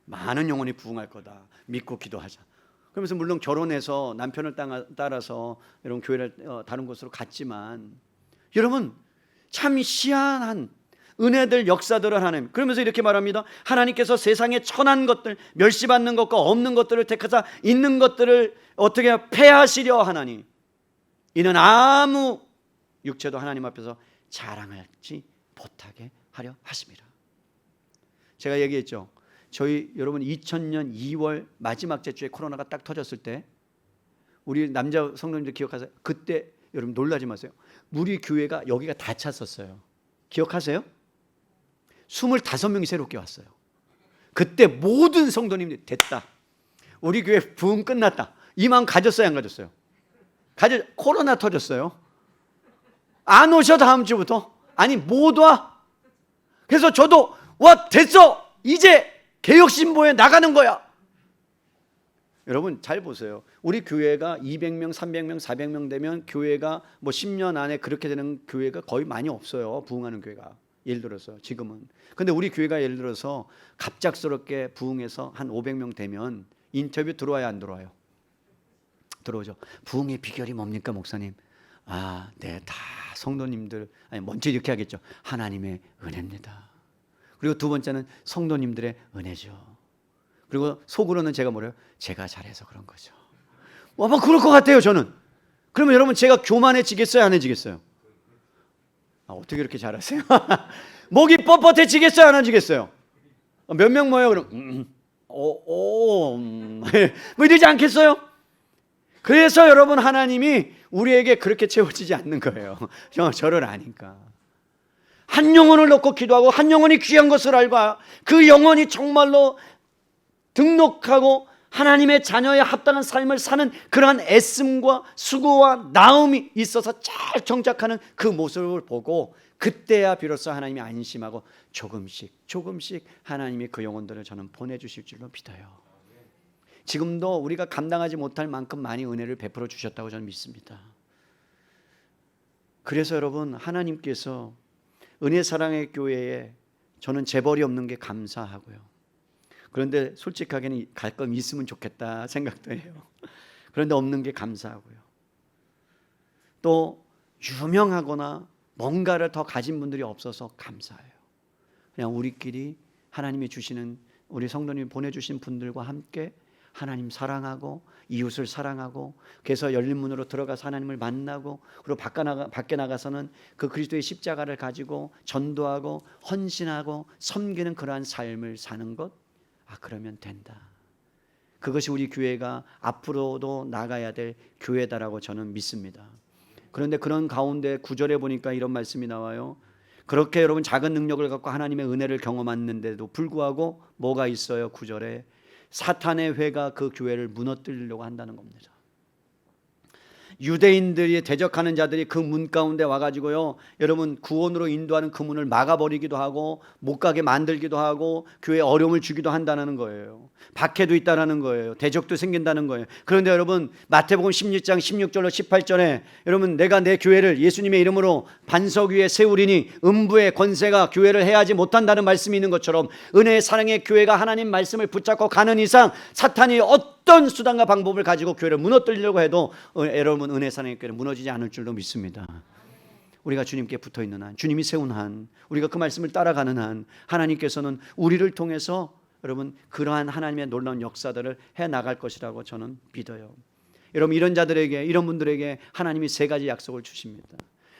많은 영혼이 부흥할 거다. 믿고 기도하자. 그러면서 물론 결혼해서 남편을 따라서 여러분 교회를 다른 곳으로 갔지만 여러분 참 희한한 은혜들 역사들을 하나님 그러면서 이렇게 말합니다. 하나님께서 세상에 천한 것들 멸시받는 것과 없는 것들을 택하사 있는 것들을 어떻게 폐하시려 하나니 이는 아무 육체도 하나님 앞에서 자랑하지 못하게 하려 하심이라. 제가 얘기했죠. 저희 여러분 2000년 2월 마지막 주에 코로나가 딱 터졌을 때 우리 남자 성도님들 기억하세요? 그때 여러분 놀라지 마세요. 우리 교회가 여기가 다 찼었어요. 기억하세요? 25명이 새롭게 왔어요. 그때 모든 성도님들이 됐다. 우리 교회 부흥 끝났다. 이 마음 가졌어요, 안 가졌어요? 코로나 터졌어요. 안 오셔 다음 주부터? 아니 못 와. 그래서 저도 와 됐어. 이제 개혁신보에 나가는 거야. 여러분 잘 보세요. 우리 교회가 200명, 300명, 400명 되면 교회가 뭐 10년 안에 그렇게 되는 교회가 거의 많이 없어요. 부흥하는 교회가. 예를 들어서 지금은. 근데 우리 교회가 예를 들어서 갑작스럽게 부흥해서 한 500명 되면 인터뷰 들어와야 안 들어와요? 들어오죠. 부흥의 비결이 뭡니까 목사님? 아, 네, 다 성도님들 아니 먼저 이렇게 하겠죠. 하나님의 은혜입니다. 그리고 두 번째는 성도님들의 은혜죠. 그리고 속으로는 제가 뭐래요? 제가 잘해서 그런 거죠. 아마 그럴 것 같아요 저는. 그러면 여러분 제가 교만해지겠어요 안 해지겠어요? 어떻게 이렇게 잘하세요? 목이 뻣뻣해지겠어요 안 해지겠어요? 몇 명 모여요 그럼? 뭐 이러지 않겠어요? 그래서 여러분 하나님이 우리에게 그렇게 채워지지 않는 거예요. 저를 아니까. 한 영혼을 놓고 기도하고 한 영혼이 귀한 것을 알고 그 영혼이 정말로 등록하고 하나님의 자녀에 합당한 삶을 사는 그러한 애씀과 수고와 나음이 있어서 잘 정착하는 그 모습을 보고 그때야 비로소 하나님이 안심하고 조금씩 하나님이 그 영혼들을 저는 보내주실 줄로 믿어요. 지금도 우리가 감당하지 못할 만큼 많이 은혜를 베풀어 주셨다고 저는 믿습니다. 그래서 여러분, 하나님께서 은혜 사랑의 교회에 저는 재벌이 없는 게 감사하고요. 그런데 솔직하게는 가끔 있으면 좋겠다 생각도 해요. 그런데 없는 게 감사하고요. 또 유명하거나 뭔가를 더 가진 분들이 없어서 감사해요. 그냥 우리끼리 하나님이 주시는, 우리 성도님이 보내주신 분들과 함께 하나님 사랑하고 이웃을 사랑하고, 그래서 열린 문으로 들어가서 하나님을 만나고, 그리고 밖에 나가서는 그 그리스도의 십자가를 가지고 전도하고 헌신하고 섬기는 그러한 삶을 사는 것, 그러면 된다. 그것이 우리 교회가 앞으로도 나가야 될 교회다라고 저는 믿습니다. 그런데 그런 가운데 9절에 보니까 이런 말씀이 나와요. 그렇게 여러분 작은 능력을 갖고 하나님의 은혜를 경험했는데도 불구하고 뭐가 있어요? 9절에 사탄의 회가 그 교회를 무너뜨리려고 한다는 겁니다. 유대인들이 대적하는 자들이 그 문 가운데 와가지고요, 여러분 구원으로 인도하는 그 문을 막아버리기도 하고 못 가게 만들기도 하고 교회에 어려움을 주기도 한다는 거예요. 박해도 있다는 거예요. 대적도 생긴다는 거예요. 그런데 여러분 마태복음 16장 16절로 18절에 여러분 내가 내 교회를 예수님의 이름으로 반석 위에 세우리니 음부의 권세가 교회를 해하지 못한다는 말씀이 있는 것처럼, 은혜의 사랑의 교회가 하나님 말씀을 붙잡고 가는 이상 사탄이 어떤 수단과 방법을 가지고 교회를 무너뜨리려고 해도 여러분 은혜 사랑의 교회는 무너지지 않을 줄로 믿습니다. 우리가 주님께 붙어있는 한, 주님이 세운 한, 우리가 그 말씀을 따라가는 한, 하나님께서는 우리를 통해서 여러분 그러한 하나님의 놀라운 역사들을 해나갈 것이라고 저는 믿어요. 여러분 이런 자들에게, 이런 분들에게 하나님이 3가지 약속을 주십니다.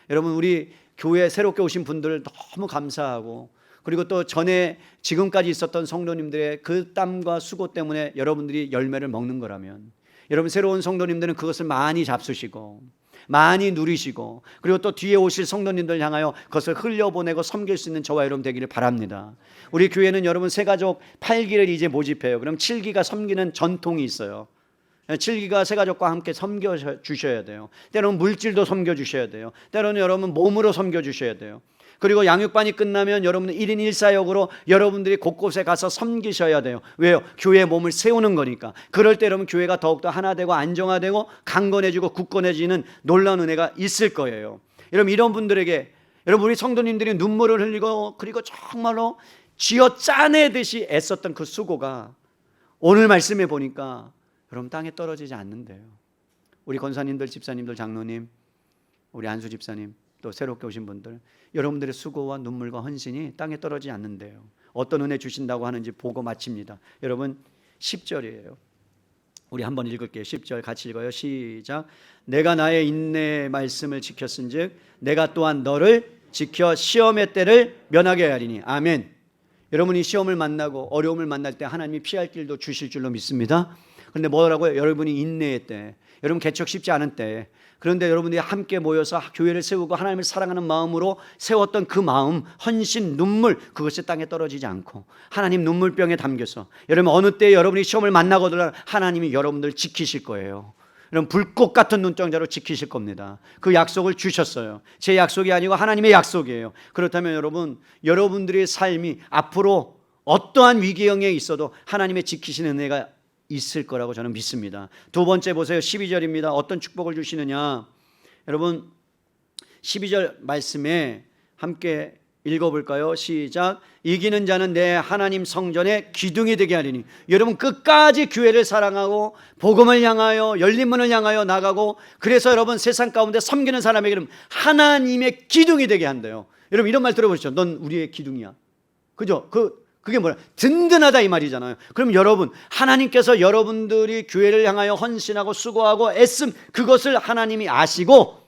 여러분 우리 교회에 새롭게 오신 분들 너무 감사하고, 그리고 또 전에 지금까지 있었던 성도님들의 그 땀과 수고 때문에 여러분들이 열매를 먹는 거라면, 여러분 새로운 성도님들은 그것을 많이 잡수시고 많이 누리시고, 그리고 또 뒤에 오실 성도님들 향하여 그것을 흘려보내고 섬길 수 있는 저와 여러분 되기를 바랍니다. 우리 교회는 여러분 새가족 8기를 이제 모집해요. 그럼 7기가 섬기는 전통이 있어요. 7기가 새가족과 함께 섬겨 주셔야 돼요. 때로는 물질도 섬겨 주셔야 돼요. 때로는 여러분 몸으로 섬겨 주셔야 돼요. 그리고 양육반이 끝나면 여러분은 1인 1사역으로 여러분들이 곳곳에 가서 섬기셔야 돼요. 왜요? 교회의 몸을 세우는 거니까. 그럴 때 여러분 교회가 더욱더 하나 되고 안정화되고 강건해지고 굳건해지는 놀라운 은혜가 있을 거예요. 여러분 이런 분들에게, 여러분 우리 성도님들이 눈물을 흘리고 그리고 정말로 쥐어 짜내듯이 애썼던 그 수고가 오늘 말씀해 보니까 여러분 땅에 떨어지지 않는데요. 우리 권사님들, 집사님들, 장로님, 우리 안수 집사님, 또 새롭게 오신 분들, 여러분들의 수고와 눈물과 헌신이 땅에 떨어지지 않는데요. 어떤 은혜 주신다고 하는지 보고 마칩니다. 여러분 10절이에요. 우리 한번 읽을게요. 10절 같이 읽어요. 시작. 내가 나의 인내의 말씀을 지켰은즉 내가 또한 너를 지켜 시험의 때를 면하게 하리니. 아멘. 여러분이 시험을 만나고 어려움을 만날 때 하나님이 피할 길도 주실 줄로 믿습니다. 그런데 뭐라고요? 여러분이 인내의 때, 여러분 개척 쉽지 않은 때, 그런데 여러분들이 함께 모여서 교회를 세우고 하나님을 사랑하는 마음으로 세웠던 그 마음, 헌신, 눈물, 그것이 땅에 떨어지지 않고 하나님 눈물병에 담겨서 여러분 어느 때 여러분이 시험을 만나거든 하나님이 여러분들 지키실 거예요. 여러분 불꽃 같은 눈동자로 지키실 겁니다. 그 약속을 주셨어요. 제 약속이 아니고 하나님의 약속이에요. 그렇다면 여러분, 여러분들의 삶이 앞으로 어떠한 위기형에 있어도 하나님의 지키시는 은혜가 있을 거라고 저는 믿습니다. 두 번째 보세요. 12절입니다. 어떤 축복을 주시느냐. 여러분 12절 말씀에 함께 읽어볼까요? 시작. 이기는 자는 내 하나님 성전의 기둥이 되게 하리니. 여러분 끝까지 교회를 사랑하고 복음을 향하여 열린 문을 향하여 나가고, 그래서 여러분 세상 가운데 섬기는 사람에게는 하나님의 기둥이 되게 한대요. 여러분 이런 말 들어보셨죠? 넌 우리의 기둥이야. 그죠? 그게 뭐야? 든든하다 이 말이잖아요. 그럼 여러분, 하나님께서 여러분들이 교회를 향하여 헌신하고 수고하고 애씀, 그것을 하나님이 아시고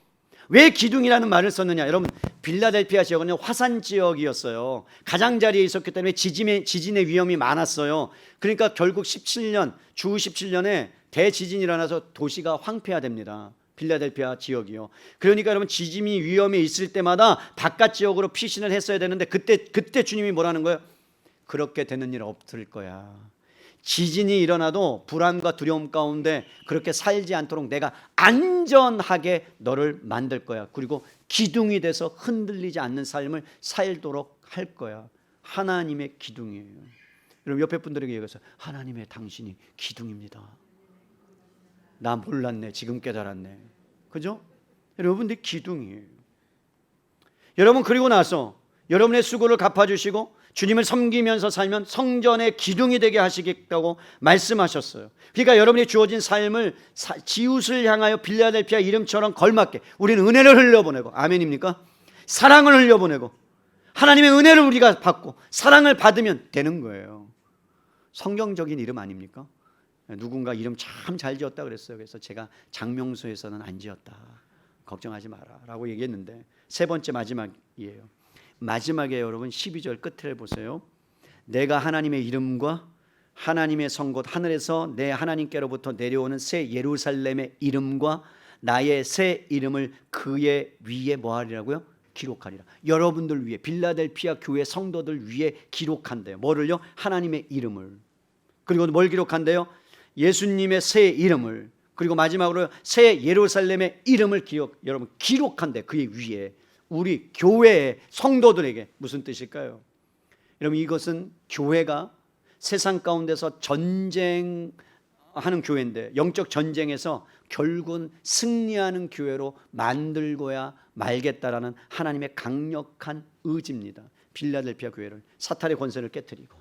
왜 기둥이라는 말을 썼느냐. 여러분 빌라델피아 지역은 화산 지역이었어요. 가장자리에 있었기 때문에 지진의 위험이 많았어요. 그러니까 결국 주 17년에 대지진이 일어나서 도시가 황폐화됩니다. 필라델피아 지역이요. 그러니까 여러분 지진이 위험에 있을 때마다 바깥 지역으로 피신을 했어야 되는데 그때 주님이 뭐라는 거예요? 그렇게 되는 일 없을 거야. 지진이 일어나도 불안과 두려움 가운데 그렇게 살지 않도록 내가 안전하게 너를 만들 거야. 그리고 기둥이 돼서 흔들리지 않는 삶을 살도록 할 거야. 하나님의 기둥이에요. 여러분 옆에 분들에게 얘기해서 하나님의 당신이 기둥입니다. 나 몰랐네. 지금 깨달았네. 그죠? 여러분들 기둥이에요. 여러분 그리고 나서 여러분의 수고를 갚아주시고 주님을 섬기면서 살면 성전의 기둥이 되게 하시겠다고 말씀하셨어요. 그러니까 여러분이 주어진 삶을 지웃을 향하여 필라델피아 이름처럼 걸맞게 우리는 은혜를 흘려보내고, 아멘입니까? 사랑을 흘려보내고 하나님의 은혜를 우리가 받고 사랑을 받으면 되는 거예요. 성경적인 이름 아닙니까? 누군가 이름 참 잘 지었다 그랬어요. 그래서 제가 장명소에서는 안 지었다, 걱정하지 마라 라고 얘기했는데, 세 번째 마지막이에요. 마지막에 여러분 12절 끝을 보세요. 내가 하나님의 이름과 하나님의 성곳 하늘에서 내 하나님께로부터 내려오는 새 예루살렘의 이름과 나의 새 이름을 그의 위에 뭐하리라고요? 기록하리라. 여러분들 위해, 빌라델피아 교회 성도들 위해 기록한대요. 뭐를요? 하나님의 이름을. 그리고 뭘 기록한대요? 예수님의 새 이름을. 그리고 마지막으로 새 예루살렘의 이름을 여러분 기록한대. 그의 위에. 우리 교회의 성도들에게. 무슨 뜻일까요? 여러분 이것은 교회가 세상 가운데서 전쟁하는 교회인데, 영적 전쟁에서 결국은 승리하는 교회로 만들고야 말겠다라는 하나님의 강력한 의지입니다. 빌라델피아 교회를, 사탄의 권세를 깨뜨리고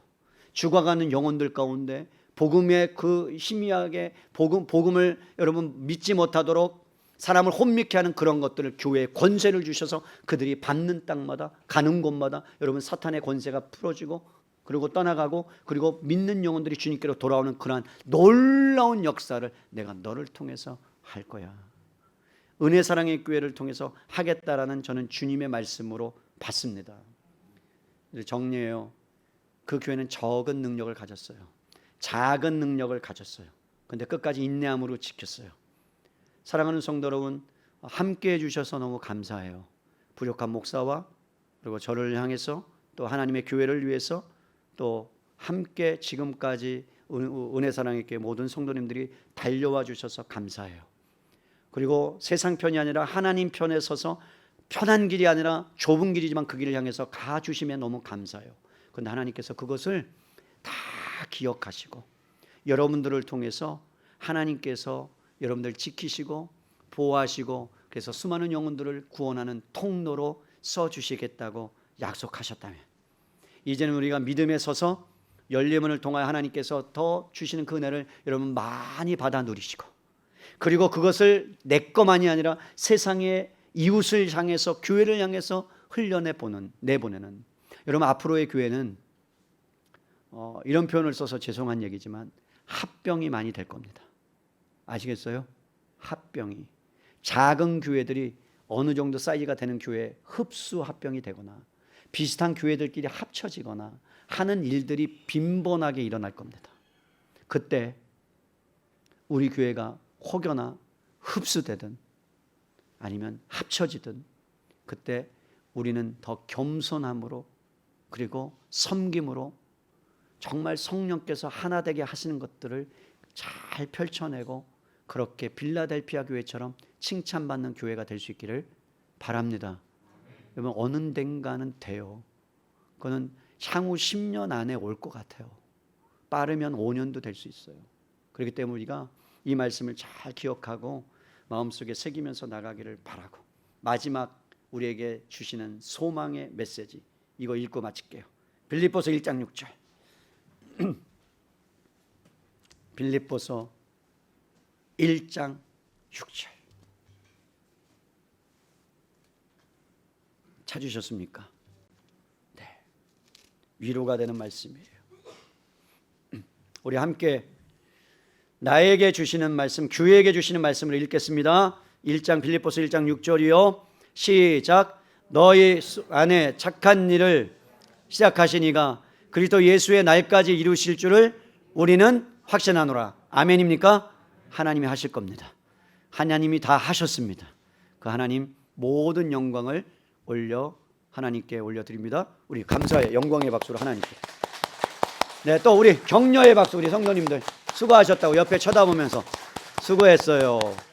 죽어가는 영혼들 가운데 복음의 그 희미하게 복음을 여러분 믿지 못하도록 사람을 혼미케 하는 그런 것들을 교회에 권세를 주셔서 그들이 받는 땅마다 가는 곳마다 여러분 사탄의 권세가 풀어지고 그리고 떠나가고 그리고 믿는 영혼들이 주님께로 돌아오는 그러한 놀라운 역사를 내가 너를 통해서 할 거야. 은혜 사랑의 교회를 통해서 하겠다라는 저는 주님의 말씀으로 받습니다. 정리해요. 그 교회는 적은 능력을 가졌어요. 작은 능력을 가졌어요. 그런데 끝까지 인내함으로 지켰어요. 사랑하는 성도 여러분, 함께해 주셔서 너무 감사해요. 부족한 목사와 그리고 저를 향해서 또 하나님의 교회를 위해서 또 함께 지금까지 은혜 사랑의 교회 모든 성도님들이 달려와 주셔서 감사해요. 그리고 세상 편이 아니라 하나님 편에 서서 편한 길이 아니라 좁은 길이지만 그 길을 향해서 가주심에 너무 감사해요. 그런데 하나님께서 그것을 다 기억하시고 여러분들을 통해서 하나님께서 여러분들 지키시고 보호하시고 그래서 수많은 영혼들을 구원하는 통로로 써주시겠다고 약속하셨다면, 이제는 우리가 믿음에 서서 열림을 통하여 하나님께서 더 주시는 그 은혜를 여러분 많이 받아 누리시고, 그리고 그것을 내 것만이 아니라 세상의 이웃을 향해서 교회를 향해서 내보내는 여러분 앞으로의 교회는 이런 표현을 써서 죄송한 얘기지만 합병이 많이 될 겁니다. 아시겠어요? 합병이. 작은 교회들이 어느 정도 사이즈가 되는 교회에 흡수 합병이 되거나 비슷한 교회들끼리 합쳐지거나 하는 일들이 빈번하게 일어날 겁니다. 그때 우리 교회가 혹여나 흡수되든 아니면 합쳐지든 그때 우리는 더 겸손함으로 그리고 섬김으로 정말 성령께서 하나 되게 하시는 것들을 잘 펼쳐내고 그렇게 빌라델피아 교회처럼 칭찬받는 교회가 될 수 있기를 바랍니다. 여러분 어느 땐가는 돼요. 그거는 향후 10년 안에 올 것 같아요. 빠르면 5년도 될 수 있어요. 그렇기 때문에 우리가 이 말씀을 잘 기억하고 마음속에 새기면서 나가기를 바라고, 마지막 우리에게 주시는 소망의 메시지 이거 읽고 마칠게요. 빌립보서 1장 6절. 빌립보서 1장 6절 찾으셨습니까? 네, 위로가 되는 말씀이에요. 우리 함께 나에게 주시는 말씀, 교회에게 주시는 말씀을 읽겠습니다. 1장 빌립보서 1장 6절이요. 시작. 너희 안에 착한 일을 시작하신 이가 그리스도 예수의 날까지 이루실 줄을 우리는 확신하노라. 아멘입니까? 하나님이 하실 겁니다. 하나님이 다 하셨습니다. 그 하나님 모든 영광을 하나님께 올려드립니다. 우리 감사의 영광의 박수로 하나님께. 네, 또 우리 격려의 박수, 우리 성도님들 수고하셨다고 옆에 쳐다보면서 수고했어요.